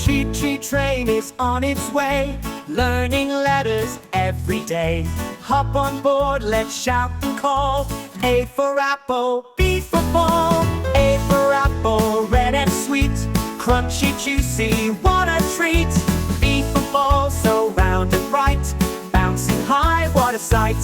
Cheat train is on its way, learning letters every day. Hop on board, let's shout and call. A for apple, B for ball. A for apple, red and sweet, crunchy, juicy, what a treat. B for ball, so round and bright, bouncing high, what a sight.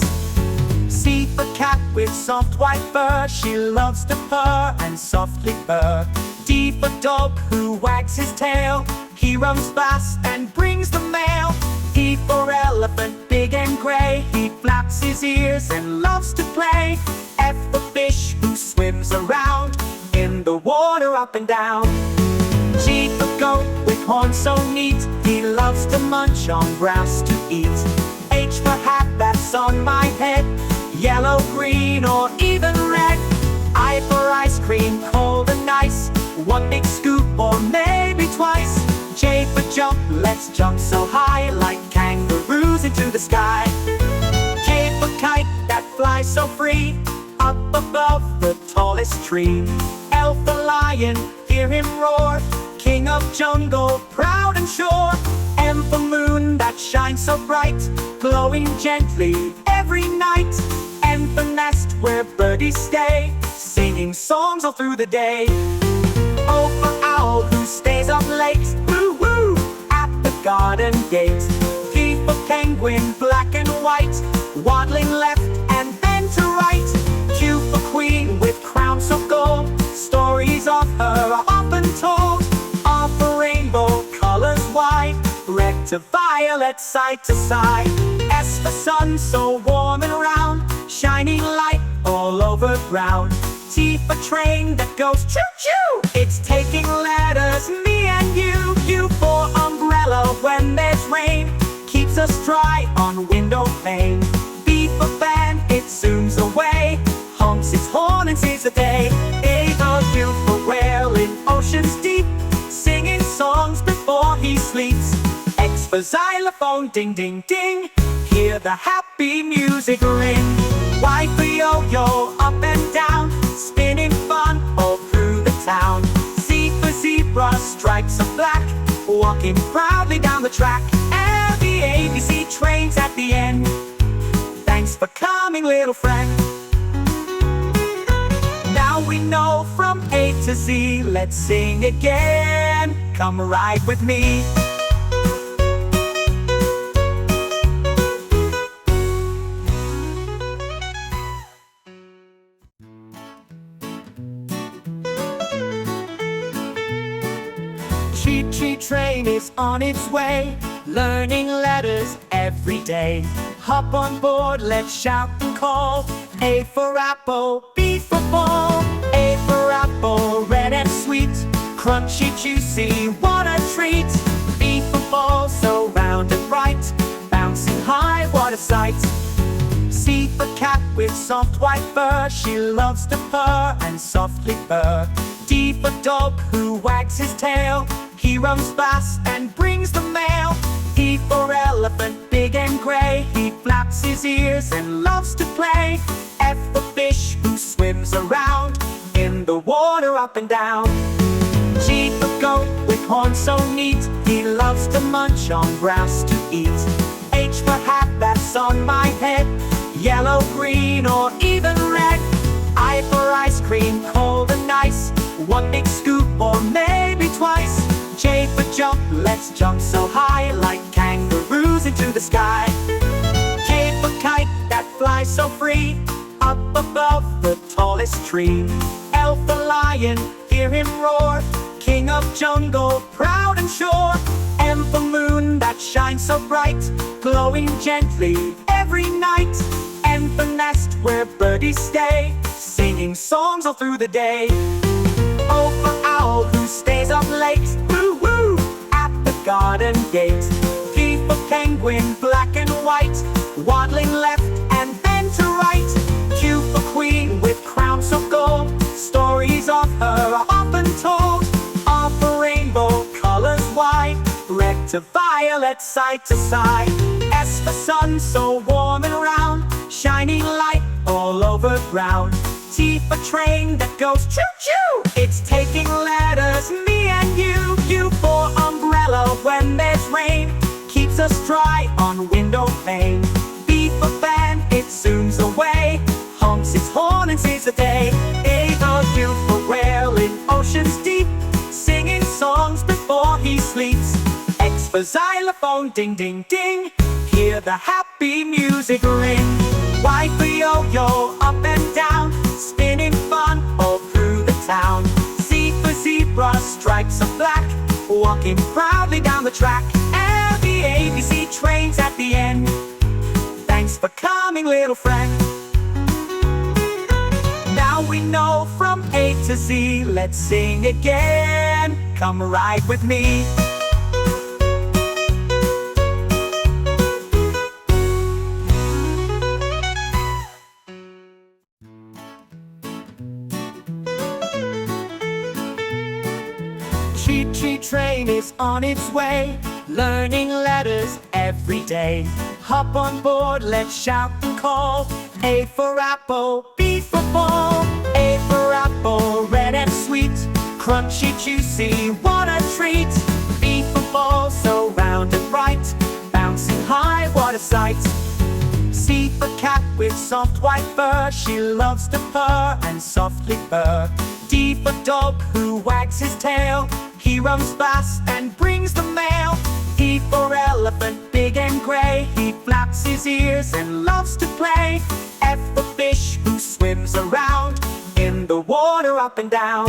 C for cat with soft white fur, she loves to purr and softly purr. D for dog who wags his tail, he runs fast and brings the mail. E for elephant, big and gray, he flaps his ears and loves to play. F for fish who swims around in the water up and down. G for goat with horns so neat, he loves to munch on grass to eat. H for hat that's on my head, yellow, green, or even red. I for ice cream, cold and nice, one big scoop or maybe twice. J for jump, let's jump so high, like kangaroos into the sky. K for kite that flies so free, up above the tallest tree. L for lion, hear him roar, king of jungle, proud and sure. M for moon that shines so bright, glowing gently every night. N for nest where birdies stay, singing songs all through the day. O for owl who stays up late, woo-woo, at the garden gate. P for penguin, black and white, waddling left and then to right. Q for queen with crowns of gold, stories of her are often told. R for rainbow, colors wide, red to violet, side to side. S for sun, so warm and round, shining light all over ground. T for train that goes choo-choo, it's taking letters, me and you. U for umbrella when there's rain, keeps us dry on window pane. B for fan, it zooms away, honks its horn and sees the day. A for U for whale in oceans deep, singing songs before he sleeps. X for xylophone, ding ding ding, hear the happy music ring. Y for yo-yo, up and down, spinning fun all through the town. Z for zebra, stripes of black, walking proudly down the track. And the ABC train's at the end, thanks for coming, little friend. Now we know from A to Z, let's sing again, come ride with me. Cheat train is on its way, learning letters every day. Hop on board, let's shout and call. A for apple, B for ball. A for apple, red and sweet, crunchy, juicy, what a treat. B for ball, so round and bright, bouncing high, what a sight. C for cat with soft white fur, she loves to purr and softly purr. D for dog who wags his tail, he runs fast and brings the mail. E for elephant, big and gray, he flaps his ears and loves to play. F for fish who swims around in the water up and down. G for goat with horns so neat, he loves to munch on grass to eat. H for hat that's on my head, yellow, green, or even red. I for ice cream, cold and nice, one big scoop or maybe twice. J for jump, let's jump so high, like kangaroos into the sky. K for kite that flies so free, up above the tallest tree. L for lion, hear him roar, king of jungle, proud and sure. M for moon that shines so bright, glowing gently every night. N for nest where birdies stay, singing songs all through the day. O for owl who stays up late, woo-woo, at the garden gate. P for penguin, black and white, waddling left and then to right. Q for queen with crowns of gold, stories of her are often told. R for rainbow, colors wide, red to violet, side to side. S for sun, so warm and round, shining light all over ground. T for train that goes choo-choo, it's taking letters, me and you. U for umbrella us dry on window pane. B for fan, it zooms away, honks its horn and sees the day. A for U for whale in oceans deep, singing songs before he sleeps. X for xylophone, ding ding ding, hear the happy music ring. Y for yo-yo, up and down, spinning fun all through the town. Z for zebra, stripes of black, walking proudly down the track. L the ABC trains at the end, thanks for coming, little friend. Now we know from A to Z, let's sing again. Come ride with me. Chee-chee train is on its way, learning letters every day. Hop on board, let's shout and call. A for apple, B for ball. A for apple, red and sweet, crunchy, juicy, what a treat. B for ball, so round and bright, bouncing high, what a sight. C for cat with soft white fur, she loves to purr and softly purr. D for dog who wags his tail, he runs fast and brings the mail. E for elephant, big and gray, he flaps his ears and loves to play. F for fish who swims around in the water up and down.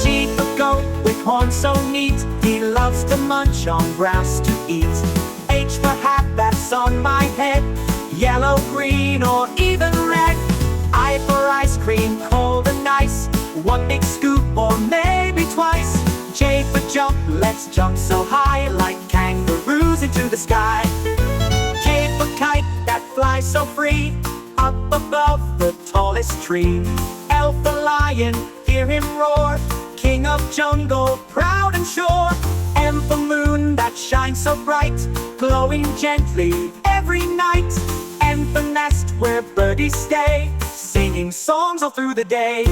G for goat with horns so neat, he loves to munch on grass to eat. H for hat that's on my head, yellow, green, or even red. I for ice cream, cold and nice, one big scoop or maybe twice. J for jump, let's jump so high, like kangaroos into the sky. K for kite that flies so free, up above the tallest tree. L for lion, hear him roar, king of jungle, proud and sure. M for moon that shines so bright, glowing gently every night. N for nest where birdies stay, singing songs all through the day.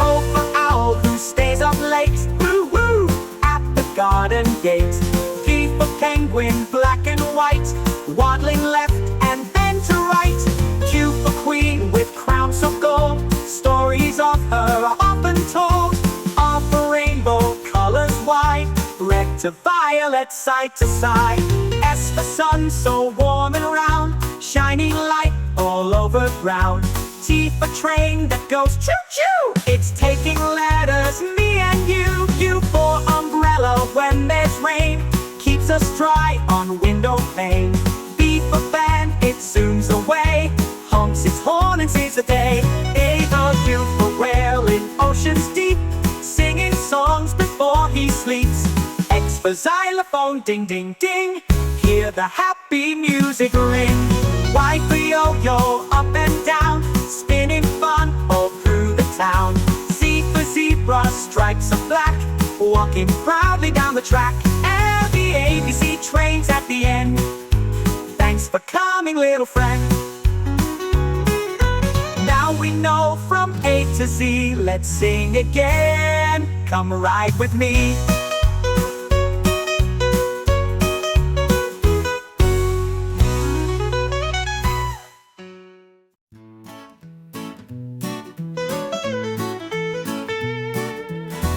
O for owl who stays up late, woo-woo, at the garden gate. P for penguin, black and white, waddling left and then to right. Q for queen with crowns of gold, stories of her are often told. R for rainbow, colors wide, red to violet, side to side. S for sun, so warm and round, shining light all over ground. T for train that goes choo-choo, it's taking letters, me and you. U for umbrella when there's rain, keeps us dry on window pane. B for fan, it zooms away, honks its horn and sees the day. A for U for whale in oceans deep, singing songs before he sleeps. X for xylophone, ding ding ding, hear the happy music ring. Y for yo-yo, up and down, spinning fun all through the town. Z for zebra, stripes of black, walking proudly down the track. L the ABC trains at the end, thanks for coming, little friend. Now we know from A to Z, let's sing again. Come ride with me.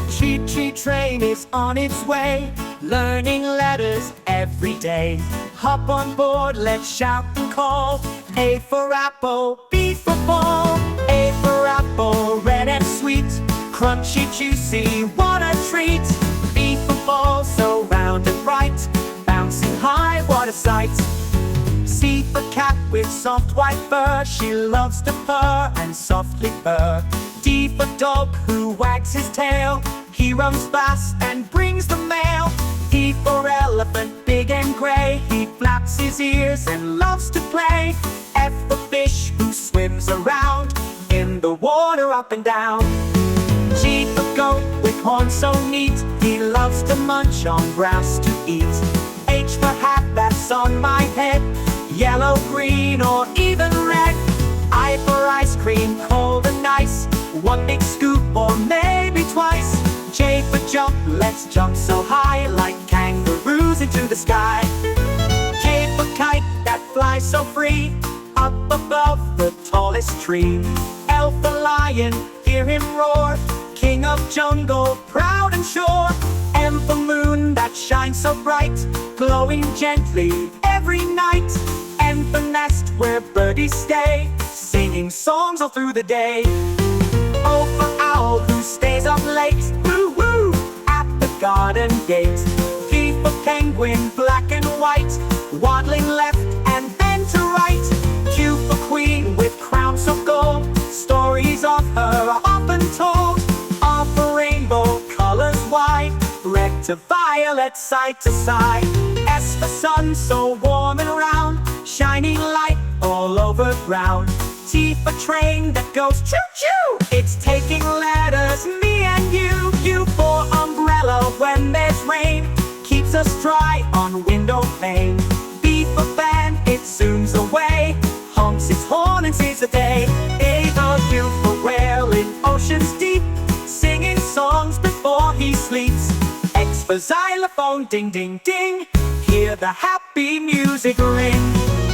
Chee-chee train is on its way, learning letters every day. Hop on board, let's shout and call. A for apple, B for ball. A for apple, red and sweet, crunchy, juicy, what a treat. B for ball, so round and bright, bouncing high, what a sight. C for cat with soft white fur, she loves to purr and softly purr. D for dog who wags his tail, he runs fast and brings the mail. E for elephant, big and gray, he flaps his ears and loves to play. F for fish who swims around in the water up and down. G for goat with horns so neat, he loves to munch on grass to eat. H for hat that's on my head, yellow, green, or even red. I for ice cream, cold and nice, one big scoop or maybe twice. J for jump, let's jump so high, like kangaroos kangaroos into the sky. K for kite that flies so free, up above the tallest tree. L for lion, hear him roar, king of jungle, proud and sure. M for moon that shines so bright, glowing gently every night. N for nest where birdies stay, singing songs all through the day. O for owl who stays up late, woo-woo, at the garden gate. P for penguin, black and white, waddling left and then to right. Q for queen with crowns of gold, stories of her are often told. R for rainbow, colors wide, red to violet, side to side. S for sun, so warm and round, shining light all over ground. T for train that goes choo-choo, it's taking letters, me and you. U for umbrella when there's rain, keeps us dry on window pane. B for fan, it zooms away, honks its horn and sees the day. A for U for whale in oceans deep, singing songs before he sleeps. X for xylophone, ding ding ding, hear the happy music ring.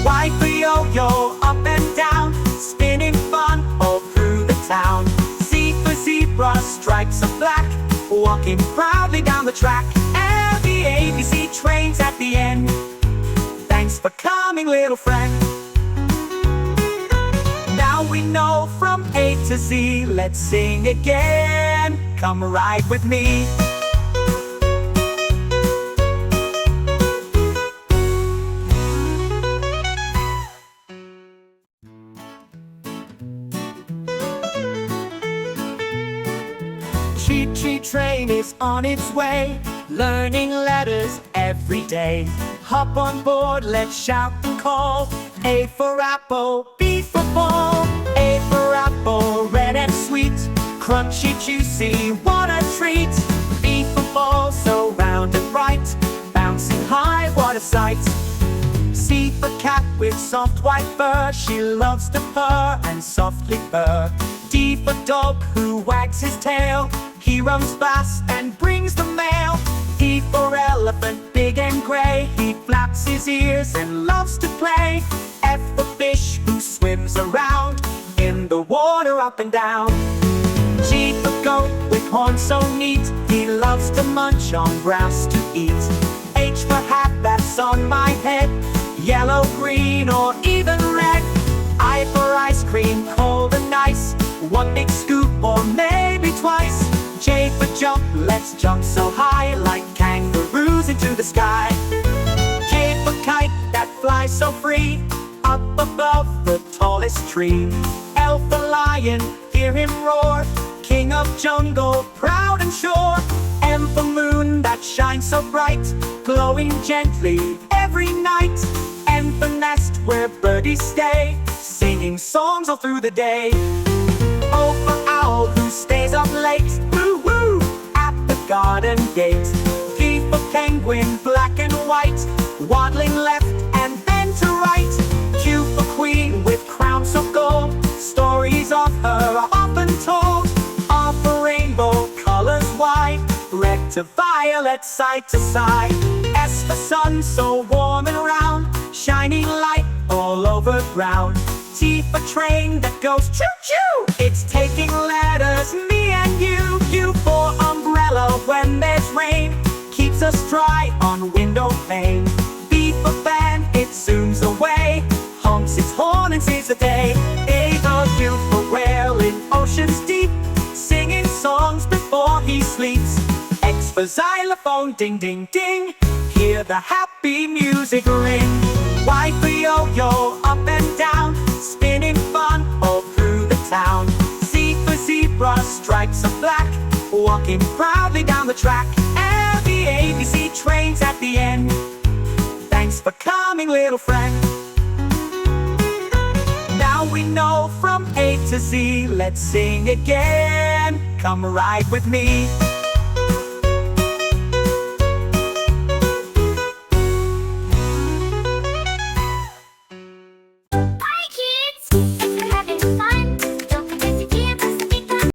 Y for yo-yo, up and down, spinning fun all through the town. Z for zebra, stripes of black, walking proudly down the track. And the ABC trains at the end, thanks for coming, little friend. Now we know from A to Z, let's sing again. Come ride with me. Chee-chee train is on its way, learning letters every day. Hop on board, let's shout and call. A for apple, B for ball. A for apple, red and sweet, crunchy, juicy, what a treat. B for ball, so round and bright, bouncing high, what a sight. C for cat with soft white fur, she loves to purr and softly purr. D for dog who wags his tail, he runs fast and brings the mail. E for elephant, big and gray, he flaps his ears and loves to play. F for fish who swims around in the water up and down. G for goat with horns so neat, he loves to munch on grass to eat. H for hat that's on my head, yellow, green, or even red. I for ice cream, cold and nice, one big scoop or maybe twice. J for jump, let's jump so high, like kangaroos into the sky. K for kite that flies so free, up above the tallest tree. L for lion, hear him roar, king of jungle, proud and sure. M for moon that shines so bright, glowing gently every night. N for nest where birdies stay, singing songs all through the day. O for owl who stays up late, woo-woo, at the garden gate. P for penguin, black and white, waddling left and then to right. Q for queen with crowns of gold, stories of her are often told. R for rainbow, colors wide, red to violet, side to side. S for sun, so warm and round, shining light all over ground. T for train that goes choo-choo, it's taking letters, me and you. U for umbrella when there's rain, keeps us dry on window pane. B for fan, it zooms away, honks its horn and sees the day. A for U for whale in oceans deep, singing songs before he sleeps. X for xylophone, ding ding ding, hear the happy music ring. Y for yo-yo, up and down, spinning fun all through the town. Z for zebra, stripes of black, walking proudly down the track. And the ABC trains at the end, thanks for coming, little friend. Now we know from A to Z, let's sing again. Come ride with me.